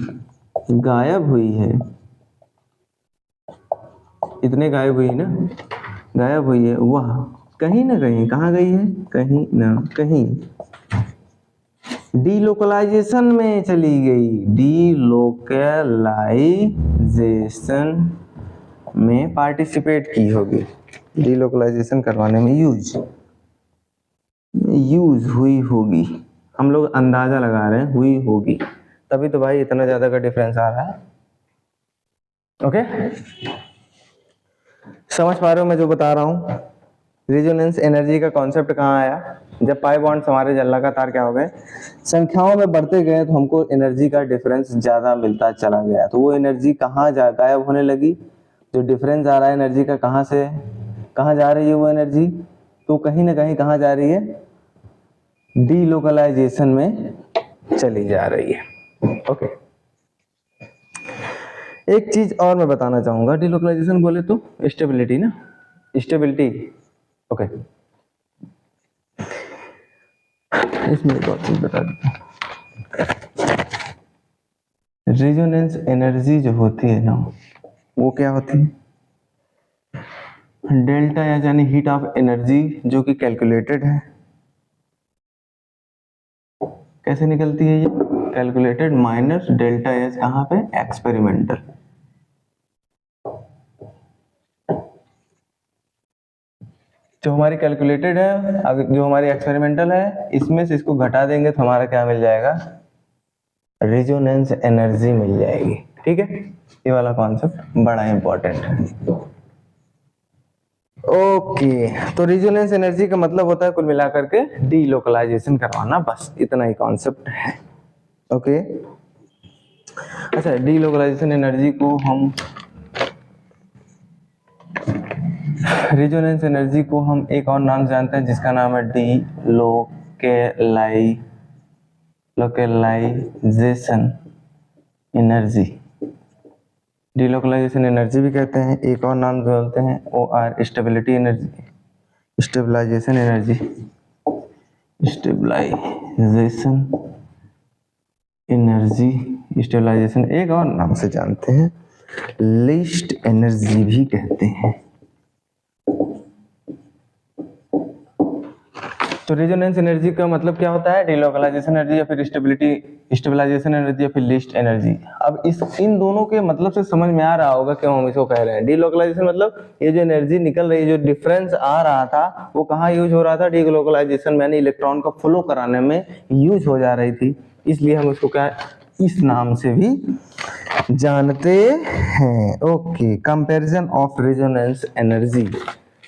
गायब हुई है, इतने गायब हुई ना, गायब हुई है, वह कहीं ना कहीं कहाँ गई है? कहीं ना कहीं डीलोकलाइजेशन में चली गई। डीलोकलाइजेशन में पार्टिसिपेट की होगी, डीलोकलाइजेशन करवाने में यूज हुई होगी। हम लोग अंदाजा लगा रहे हैं, हुई होगी, तभी तो भाई इतना ज्यादा का डिफरेंस आ रहा है। ओके, समझ पा रहे हो मैं जो बता रहा हूँ? रेजोनेंस एनर्जी का कॉन्सेप्ट कहाँ आया? जब पाई बॉन्ड्स हमारे लगातार क्या हो गए, संख्याओं में बढ़ते गए, तो हमको एनर्जी का डिफरेंस ज्यादा मिलता चला गया। तो वो एनर्जी कहाँ गायब होने लगी? जो डिफरेंस आ रहा है एनर्जी का, कहाँ से कहाँ जा रही है वो एनर्जी? तो कहीं ना कहीं कहाँ जा रही है? डीलोकलाइजेशन में चली जा रही है। ओके, एक चीज और मैं बताना चाहूंगा। डीलोकलाइजेशन बोले तो स्टेबिलिटी ना, स्टेबिलिटी। ओके, इसमें एक और चीज बता देता हूँ। रेजोनेंस एनर्जी जो होती है ना, वो क्या होती है? डेल्टा एच यानी हीट ऑफ एनर्जी, जो कि कैलकुलेटेड है। कैसे निकलती है ये? कैलकुलेटेड माइनस डेल्टा एच, कहाँ पे? एक्सपेरिमेंटल। जो हमारी कैलकुलेटेड है, अगर जो हमारी एक्सपेरिमेंटल है, इसमें से इसको घटा देंगे तो हमारा क्या मिल जाएगा? रेजोनेंस एनर्जी मिल जाएगी। ठीक है, ये वाला कॉन्सेप्ट बड़ा इंपॉर्टेंट है। ओके, तो रेजोनेंस एनर्जी का मतलब होता है कुल मिलाकर के डीलोकलाइजेशन करवाना, बस इतना ही कॉन्सेप्ट है। ओके, अच्छा, डीलोकलाइजेशन एनर्जी को हम, रेजोनेंस एनर्जी को हम एक और नाम जानते हैं, जिसका नाम है लोकलाइजेशन एनर्जी। डीलोकलाइजेशन एनर्जी भी कहते हैं, एक और नाम जो बोलते हैं OR stability energy, stabilisation energy, stabilisation energy, stabilisation एक और नाम से जानते हैं, लीस्ट एनर्जी भी कहते हैं। तो रेजोनेंस एनर्जी का मतलब क्या होता है? डीलोकलाइजेशन एनर्जी या फिर स्टेबलाइजेशन एनर्जी या फिर लीस्ट एनर्जी। अब इन दोनों के मतलब से समझ में आ रहा होगा क्यों हम इसको कह रहे हैं। डीलोकलाइजेशन मतलब ये जो एनर्जी निकल रही है, जो डिफरेंस आ रहा था, वो कहाँ यूज हो रहा था? डीलोकलाइजेशन में, यानी इलेक्ट्रॉन का फ्लो कराने में यूज हो जा रही थी, इसलिए हम उसको क्या इस नाम से भी जानते हैं। Okay, comparison of resonance energy,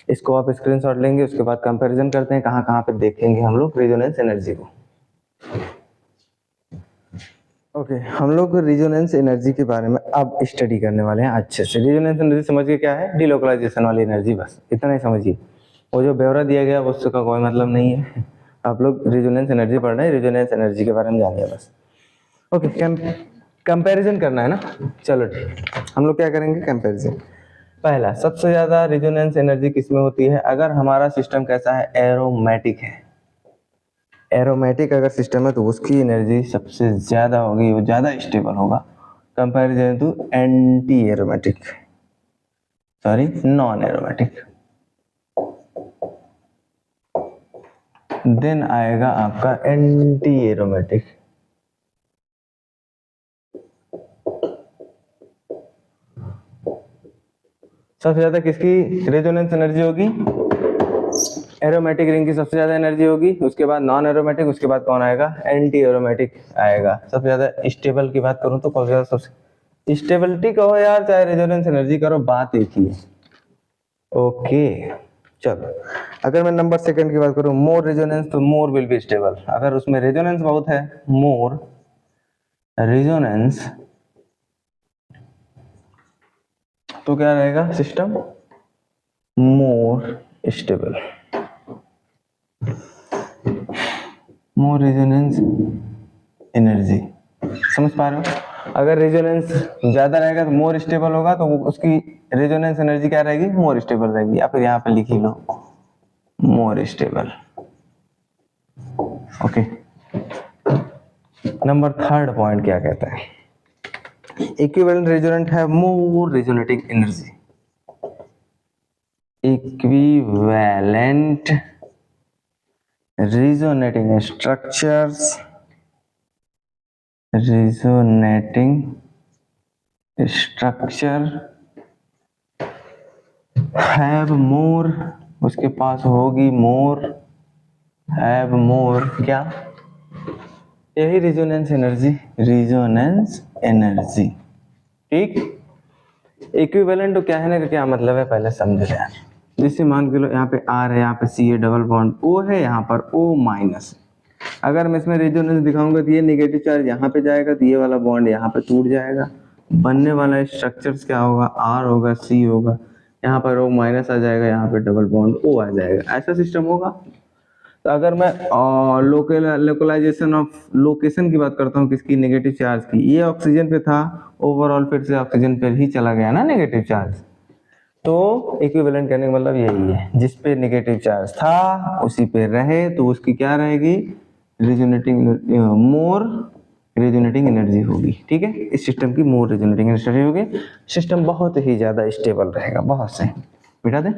इसको आप स्क्रीनशॉट लेंगे, उसके बाद कंपैरिजन करते हैं कहाँ कहाँ पे देखेंगे हम लोग रेजोनेंस एनर्जी को। ओके, हम लोग रेजोनेंस एनर्जी के बारे में अब स्टडी करने वाले हैं अच्छे से। रेजोनेंस एनर्जी समझिए क्या है, डिलोकलाइजेशन वाली एनर्जी, बस इतना ही समझिए। वो जो ब्यौरा दिया गया उसका कोई मतलब नहीं है, आप लोग रेजोनेंस एनर्जी पढ़ रहे हैं, रेजोनेंस एनर्जी के बारे में जानिए बस। ओके, कंपैरिजन करना है ना, चलो ठीक, हम लोग क्या करेंगे, कंपैरिजन। पहला, सबसे ज्यादा रेजोनेंस एनर्जी किसमें होती है, अगर हमारा सिस्टम कैसा है, एरोमेटिक है। एरोमेटिक अगर सिस्टम है तो उसकी एनर्जी सबसे ज्यादा होगी, वो ज्यादा स्टेबल होगा comparison to anti aromatic, sorry non aromatic. Then आएगा आपका एंटी एरोमेटिक। सबसे ज्यादा किसकी रेजोनेंस एनर्जी होगी, एरोमेटिक रिंग की सबसे ज्यादा एनर्जी होगी, उसके बाद नॉन एरोमेटिक, उसके बाद कौन आएगा, एंटी एरोमेटिक आएगा। सबसे ज्यादा स्टेबल की बात करूं तो कौन सा, सबसे स्टेबिलिटी कहो यार चाहे रेजोनेंस एनर्जी करो, बात एक ही है। ओके चलो, अगर मैं नंबर सेकंड की बात करूं, मोर रेजोनेंस, तो मोर विल बी स्टेबल। अगर उसमें रेजोनेंस बहुत है, मोर रेजोनेंस, तो क्या रहेगा सिस्टम, मोर स्टेबल। मोर रेजोनेंस एनर्जी, समझ पा रहे हो, अगर रेजोनेंस ज्यादा रहेगा तो मोर स्टेबल होगा, तो उसकी रेजोनेंस एनर्जी क्या रहेगी, मोर स्टेबल रहेगी, या फिर यहाँ पे लिख ही लो more stable. Okay, number third point क्या कहता है, इक्विवेलेंट रेजोनेंट है more resonating energy. Equivalent resonating structures, resonating structure have more, उसके पास होगी मोर, have more क्या, यही रेजोनेंस एनर्जी, रेजोनेंस एनर्जी। ठीक, इक्विवेलेंट तो क्या है ना, क्या मतलब है पहले समझ ले यार। जैसे मान के लो यहाँ पे R है, यहाँ पे C है, डबल बॉन्ड O है, यहाँ पर O माइनस। अगर मैं इसमें रेजोनेंस दिखाऊंगा तो ये नेगेटिव चार्ज यहाँ पे जाएगा, तो ये वाला बॉन्ड यहाँ पे टूट जाएगा, बनने वाला स्ट्रक्चर्स क्या होगा, R होगा, C होगा, यहाँ पर O माइनस आ जाएगा, यहाँ पे डबल बॉन्ड O आ जाएगा, ऐसा सिस्टम होगा। तो अगर मैं लोकलाइजेशन ऑफ लोकेशन की बात करता हूँ, किसकी, नेगेटिव चार्ज की, ये ऑक्सीजन पे था, ओवरऑल फिर से ऑक्सीजन पे ही चला गया ना नेगेटिव चार्ज, तो इक्विवेलेंट कहने का मतलब यही है, जिस पे नेगेटिव चार्ज था उसी पे रहे, तो उसकी क्या रहेगी, रेजोनेटिंग, मोर रेजोनेटिंग एनर्जी होगी। ठीक है, इस सिस्टम की मोर रेजोनेटिंग एनर्जी होगी, सिस्टम बहुत ही ज्यादा स्टेबल रहेगा। बहुत से मिटा दे,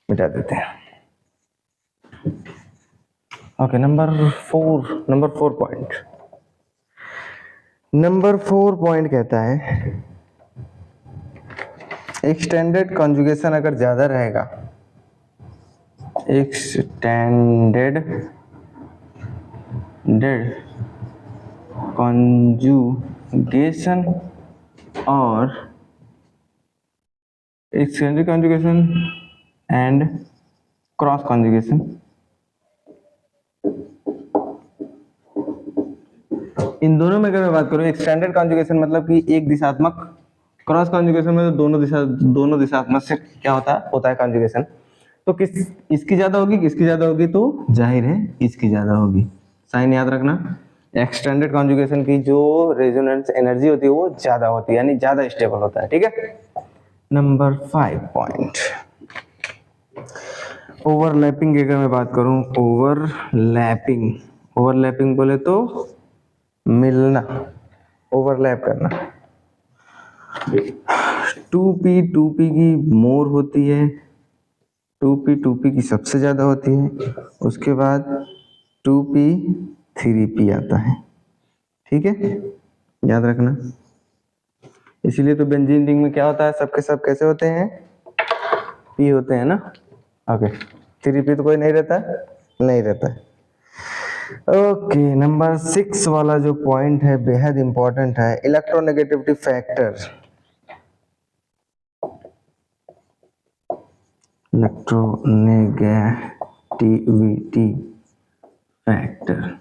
मिटा देते हैं। ओके, नंबर फोर पॉइंट कहता है, एक्सटेंडेड कॉन्जुगेशन अगर ज्यादा रहेगा, एक्सटेंडेड कॉन्जुगेशन और extended conjugation and cross conjugation, इन दोनों में अगर मैं बात करूं, एक्सटेंडेड कॉन्जुगेशन मतलब कि एक दिशात्मक, क्रॉस कॉन्जुगेशन में तो दोनों दिशात्मक से क्या होता है कॉन्जुगेशन। तो किस इसकी ज्यादा होगी, किसकी ज्यादा होगी, तो जाहिर है इसकी ज्यादा होगी, साइन याद रखना। एक्सटेंडेड कॉन्जुगेशन की जो रेजोनेंस एनर्जी होती है वो ज्यादा होती है, यानी ज्यादा स्टेबल होता है। ठीक है, नंबर 5 पॉइंट, ओवरलैपिंग की अगर मैं बात करूं, ओवरलैपिंग बोले तो मिलना, ओवरलैप करना। 2p की मोर होती है, 2p की सबसे ज्यादा होती है, उसके बाद 2p 3p आता है। ठीक है, याद रखना। इसीलिए तो बेंजीन रिंग में क्या होता है, सबके सब कैसे होते हैं, p होते हैं ना। ओके, 3p तो कोई नहीं रहता है, नहीं रहता है। ओके, नंबर 6 वाला जो पॉइंट है बेहद इंपॉर्टेंट है, electronegativity factor. Electronegativity factor,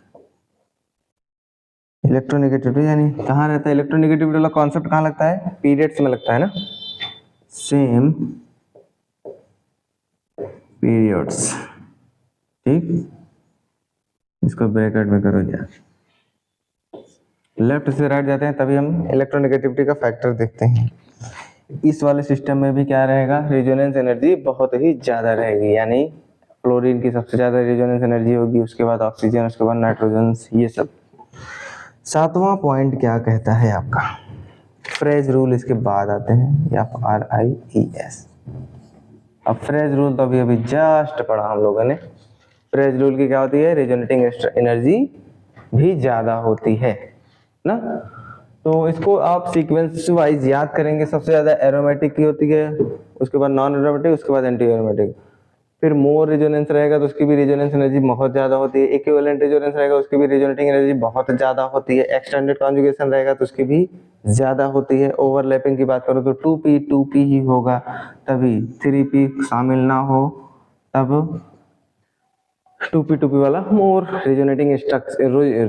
electronegativity यानी कहाँ रहता है? इलेक्ट्रोनेगेटिविटी वाला कॉन्सेप्ट कहाँ लगता है? पीरियड्स में लगता है ना, सेम पीरियड्स। ठीक, इसको ब्रैकेट में करो यार, लेफ्ट से राइट जाते हैं तभी हम इलेक्ट्रोनेगेटिविटी का फैक्टर देखते हैं। इस वाले सिस्टम में भी क्या रहेगा? रेजोनेंस एनर्जी बहुत ही ज्यादा रहेगी, यानी फ्लोरीन की सबसे ज्यादा रेजोनेंस एनर्जी होगी, उसके बाद ऑक्सीजन, उसके बाद नाइट्रोजन, ये सब। 7वां पॉइंट क्या कहता है आपका? फ्रेज रूल इसके बाद आते हैं, FRIES। अब फ्रेज रूल तो अभी जस्ट पढ़ा हम लोगों ने। फ्रेज रूल की क्या होती है? रेजोनेटिंग एनर्जी भी ज्यादा होती है ना। तो इसको आप सीक्वेंस वाइज याद करेंगे। सबसे ज्यादा एरोमेटिक की होती है, उसके बाद नॉन एरोमेटिक, उसके बाद एंटी एरोमेटिक। फिर मोर रेजोनेंस रहेगा तो उसकी भी रेजोनेंस एनर्जी बहुत ज्यादा होती है। इक्विवेलेंट रेजोनेंस रहेगा उसकी भी रेजोनेटिंग एनर्जी बहुत ज्यादा होती है। एक्सटेंडेड कॉन्जुगेशन रहेगा तो उसकी भी ज्यादा होती है। ओवरलैपिंग की बात करो तो 2p ही होगा, तभी 3p शामिल ना हो तब 2p वाला मोर रेजोनेटिंग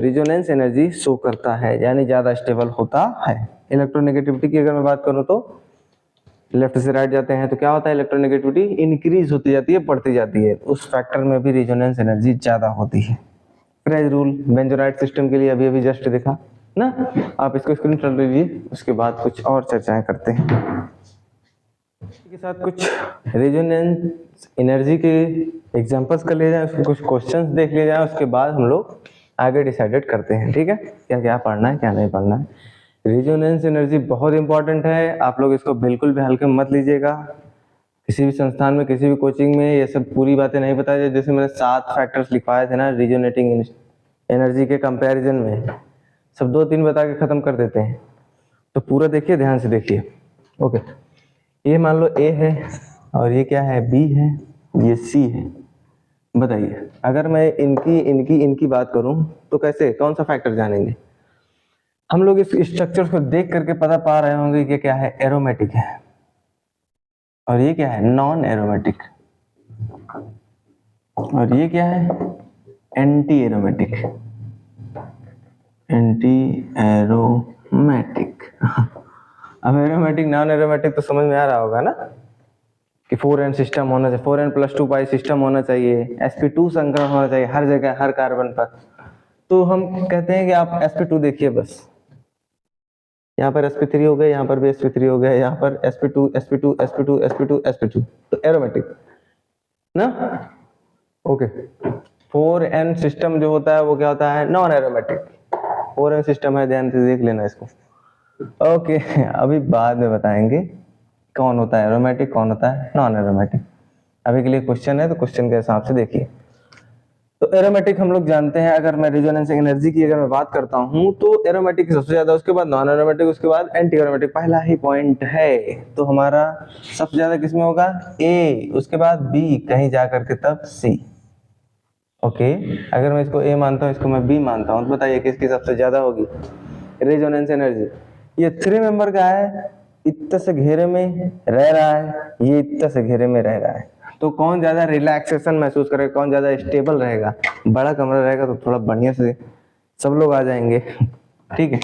रेजोनेंस एनर्जी शो करता है, यानी ज्यादा स्टेबल होता है। इलेक्ट्रोनेगेटिविटी की अगर मैं बात करूं तो लेफ्ट से राइट जाते हैं तो क्या होता है? इलेक्ट्रोनेगेटिविटी इंक्रीज होती जाती है, बढ़ती जाती है। उस फैक्टर में भी रेजोनेंस एनर्जी ज्यादा होती है। फ्रेज रूल बेंजोनाइट सिस्टम के लिए अभी जस्ट देखा ना, आप इसको स्क्रीनशॉट लीजिए, उसके बाद कुछ और चर्चाएं करते हैं। के साथ कुछ रेजोनेंस एनर्जी के एग्जांपल्स कर लिए जाए, उसके कुछ क्वेश्चंस देख लिए जाए, उसके बाद हम लोग आगे डिसाइडेड करते हैं। ठीक है, क्या क्या पढ़ना है क्या नहीं पढ़ना है। रेजोनेंस एनर्जी बहुत इंपॉर्टेंट है, आप लोग इसको बिल्कुल भी हल्के मत लीजिएगा। किसी भी संस्थान में, किसी भी कोचिंग में ये सब पूरी बातें नहीं बताई जाए। जैसे मैंने 7 फैक्टर्स लिखवाए थे ना रेजोनेटिंग एनर्जी के कंपैरिजन में, सब 2-3 बता के खत्म कर देते हैं। तो पूरा देखिए, ध्यान से देखिए। ओके, ये मान लो A है और ये क्या है? B है, ये C है। बताइए, अगर मैं इनकी बात करूं तो कैसे, कौन सा फैक्टर जानेंगे? हम लोग इस स्ट्रक्चर को देख करके पता पा रहे होंगे कि क्या है? एरोमेटिक है, और ये क्या है? नॉन एरोमेटिक, और ये क्या है? Anti aromatic. Anti aromatic. अब एरोमेटिक नॉन एरोमेटिक तो समझ में आ रहा होगा ना कि 4n सिस्टम होना चाहिए, 4n+2 पाई सिस्टम होना चाहिए, sp2 संकरण होना चाहिए हर जगह, हर कार्बन पर। तो हम कहते हैं कि आप sp2 देखिए बस, यहाँ पर sp3 हो गए, यहाँ पर भी sp3 हो गए, यहाँ पर sp2 sp2 sp2 sp2 sp2, तो एरोमेटिक ना। ओके, 4n सिस्टम जो होता है वो क्या होता है? Non aromatic. 4n सिस्टम है, ध्यान से देख लेना इसको। ओके, अभी बाद में बताएंगे कौन होता है एरोमेटिक, कौन होता है नॉन एरोमेटिक। अभी के लिए क्वेश्चन है तो क्वेश्चन के हिसाब से देखिए। तो एरोमेटिक हम लोग जानते हैं, अगर मैं रेजोनेंस एनर्जी की अगर मैं बात करता हूं तो एरोमेटिक सबसे ज्यादा, उसके बाद नॉन एरोमेटिक, उसके बाद एंटी एरोमेटिक। पहला ही पॉइंट है तो हमारा सबसे ज्यादा किसमें होगा? ए, उसके बाद बी, कहीं जाकर के तब सी। ओके, अगर मैं इसको ए मानता हूं, इसको मैं बी मानता हूं, तो बताइए किसकी सबसे ज्यादा होगी रेजोनेंस एनर्जी? ये 3 मेंबर का है, इतने से घेरे में रह रहा है, ये इतने से घेरे में रह रहा है, तो कौन ज्यादा रिलैक्सेशन महसूस करेगा, कौन ज्यादा स्टेबल रहेगा? बड़ा कमरा रहेगा तो थोड़ा बढ़िया से सब लोग आ जाएंगे। ठीक है,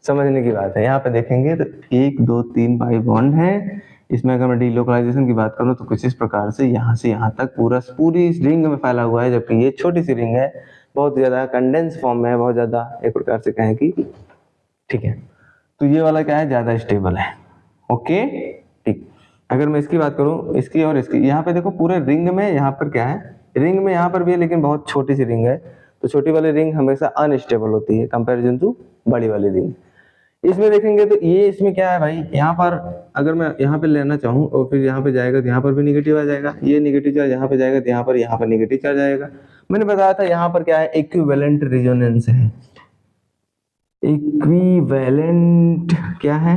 समझने की बात है। यहाँ पे देखेंगे तो 1 2 3 पाई बॉन्ड है। इसमें अगर मैं डीलोकलाइजेशन की बात करूँ तो कुछ इस प्रकार से यहाँ तक पूरी इस रिंग में फैला हुआ है, जबकि ये छोटी सी रिंग है, बहुत ज्यादा कंडेंस फॉर्म में है, बहुत ज्यादा एक प्रकार से कहें कि। ठीक है, तो ये वाला क्या है? ज्यादा स्टेबल है। ओके, ठीक। अगर मैं इसकी बात करूं, इसकी और इसकी, यहाँ पे देखो पूरे रिंग में, यहाँ पर क्या है? रिंग में यहाँ पर भी है, लेकिन बहुत छोटी सी रिंग है, तो छोटी वाली रिंग हमेशा अनस्टेबल होती है कंपैरिजन टू बड़ी वाली रिंग। इसमें देखेंगे तो ये, इसमें क्या है भाई? यहाँ पर अगर मैं यहाँ पे लेना चाहूँ और फिर यहाँ पे जाएगा तो यहाँ पर भी निगेटिव आ जाएगा, ये निगेटिव चार्ज यहाँ पे जाएगा तो यहाँ पर निगेटिव चार्ज आएगा। मैंने बताया था यहाँ पर क्या है? इक्विवेलेंट रेजोनेंस है। इक्विवेलेंट क्या है?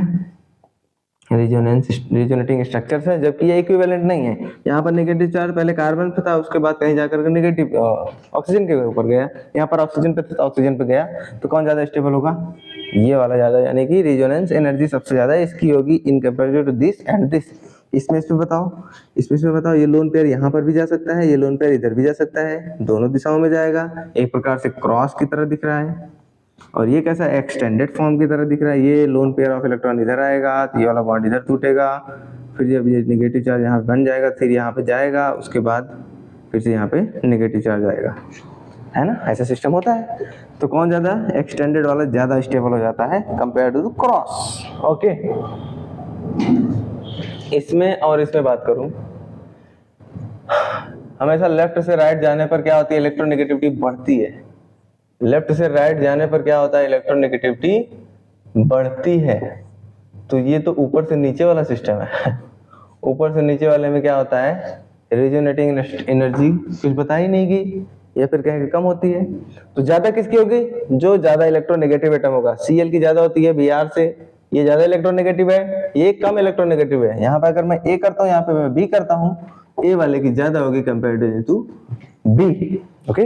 रिजोनेटिंग स्ट्रक्चर्स है, जबकि ये इक्विवेलेंट नहीं है। यहाँ पर नेगेटिव चार्ज पहले कार्बन पे था, उसके बाद कहीं जाकर के नेगेटिव ऑक्सीजन के ऊपर गया, यहाँ पर ऑक्सीजन पे था, ऑक्सीजन पे गया, तो कौन ज्यादा स्टेबल होगा? ये वाला ज्यादा, यानी कि रिजोनेंस एनर्जी सबसे ज्यादा इसकी होगी in comparison to this and this. इसमें बताओ, ये लोन पेयर यहाँ पर भी जा सकता है, ये लोन पेयर इधर भी जा सकता है, दोनों दिशाओं में जाएगा, एक प्रकार से क्रॉस की तरह दिख रहा है। और ये कैसा एक्सटेंडेड फॉर्म की तरह दिख रहा है, ये लोन पेयर ऑफ इलेक्ट्रॉन इधर आएगा, तो ये वाला बॉन्ड इधर टूटेगा, फिर जब ये नेगेटिव चार्ज यहाँ पे बन जाएगा, फिर यहाँ पे जाएगा, उसके बाद फिर से यहाँ पे नेगेटिव चार्ज आएगा, है ना, ऐसा सिस्टम होता है। तो कौन ज्यादा? एक्सटेंडेड वाला ज्यादा स्टेबल हो जाता है कंपेयर टू क्रॉस। ओके, इसमें और इसमें बात करूं, हमेशा लेफ्ट से राइट जाने पर क्या होती है? इलेक्ट्रोनेगेटिविटी बढ़ती है। लेफ्ट से राइट जाने पर क्या होता है? इलेक्ट्रोनेगेटिविटी बढ़ती है। तो ये तो ऊपर से नीचे वाला सिस्टम है। ऊपर से नीचे वाले में क्या होता है? रिजोनेटिंग एनर्जी कुछ बता ही नहीं की, या फिर कहेंगे कम होती है। तो ज्यादा किसकी होगी? जो ज्यादा इलेक्ट्रोनेगेटिव एटम होगा। Cl की ज्यादा होती है Br से, ये ज्यादा इलेक्ट्रोनेगेटिव है, ये कम इलेक्ट्रोनेगेटिव है। यहाँ पे अगर मैं A करता हूँ, यहाँ पे मैं B करता हूँ, A वाले की ज्यादा होगी कंपेरेटिव टू B। ओके,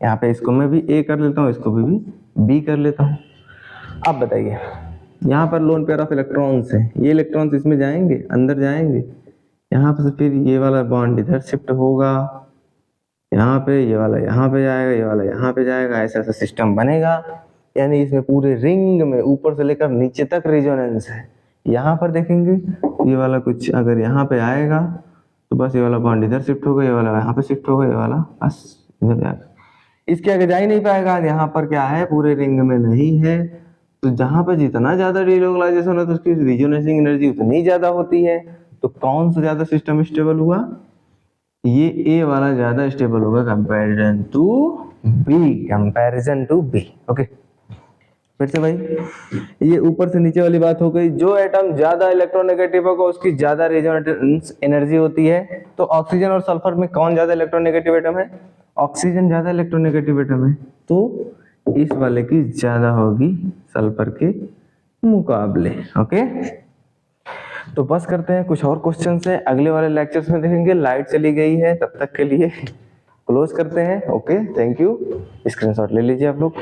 यहाँ पे इसको मैं भी A कर लेता हूँ, इसको भी B कर लेता हूँ। अब बताइए, यहाँ पर लोन पेयर ऑफ इलेक्ट्रॉन्स है, ये इलेक्ट्रॉन्स इसमें जाएंगे, अंदर जाएंगे, यहाँ पे फिर ये वाला बॉन्ड इधर शिफ्ट होगा, यहाँ पे ये वाला यहाँ पे जाएगा, ये वाला यहाँ पे जाएगा, ऐसा ऐसा सिस्टम बनेगा। यानी इसमें पूरे रिंग में ऊपर से लेकर नीचे तक रेजोनेंस है। यहाँ पर देखेंगे ये वाला कुछ अगर यहाँ पे आएगा तो बस ये वाला बॉन्ड इधर शिफ्ट होगा, ये वाला यहाँ पे शिफ्ट होगा, ये वाला बस इधर जाएगा, इसके आगे जा ही नहीं पाएगा। यहाँ पर क्या है? पूरे रिंग में नहीं है। तो जहां पर जितना ज्यादा डिलोकलाइजेशन है तो उसकी रिजोनेटिंग एनर्जी उतनी ज्यादा होती है। तो कौन सा ज्यादा सिस्टम स्टेबल हुआ? ये ए वाला ज्यादा स्टेबल होगा कंपैरिजन टू बी। ओके, फिर से भाई, ये ऊपर से नीचे वाली बात हो गई। जो एटम ज्यादा इलेक्ट्रोनेगेटिव होगा उसकी ज्यादा रेजोनेंस एनर्जी होती है। तो ऑक्सीजन और सल्फर में कौन ज्यादा इलेक्ट्रोनेगेटिव एटम है? ऑक्सीजन ज्यादा इलेक्ट्रोनेगेटिव एटम है, तो इस वाले की ज्यादा होगी सल्फर के मुकाबले। ओके, तो बस करते हैं, कुछ और क्वेश्चन है अगले वाले लेक्चर्स में देखेंगे। लाइट चली गई है, तब तक के लिए क्लोज करते हैं। Okay, thank you. स्क्रीनशॉट ले लीजिए आप लोग।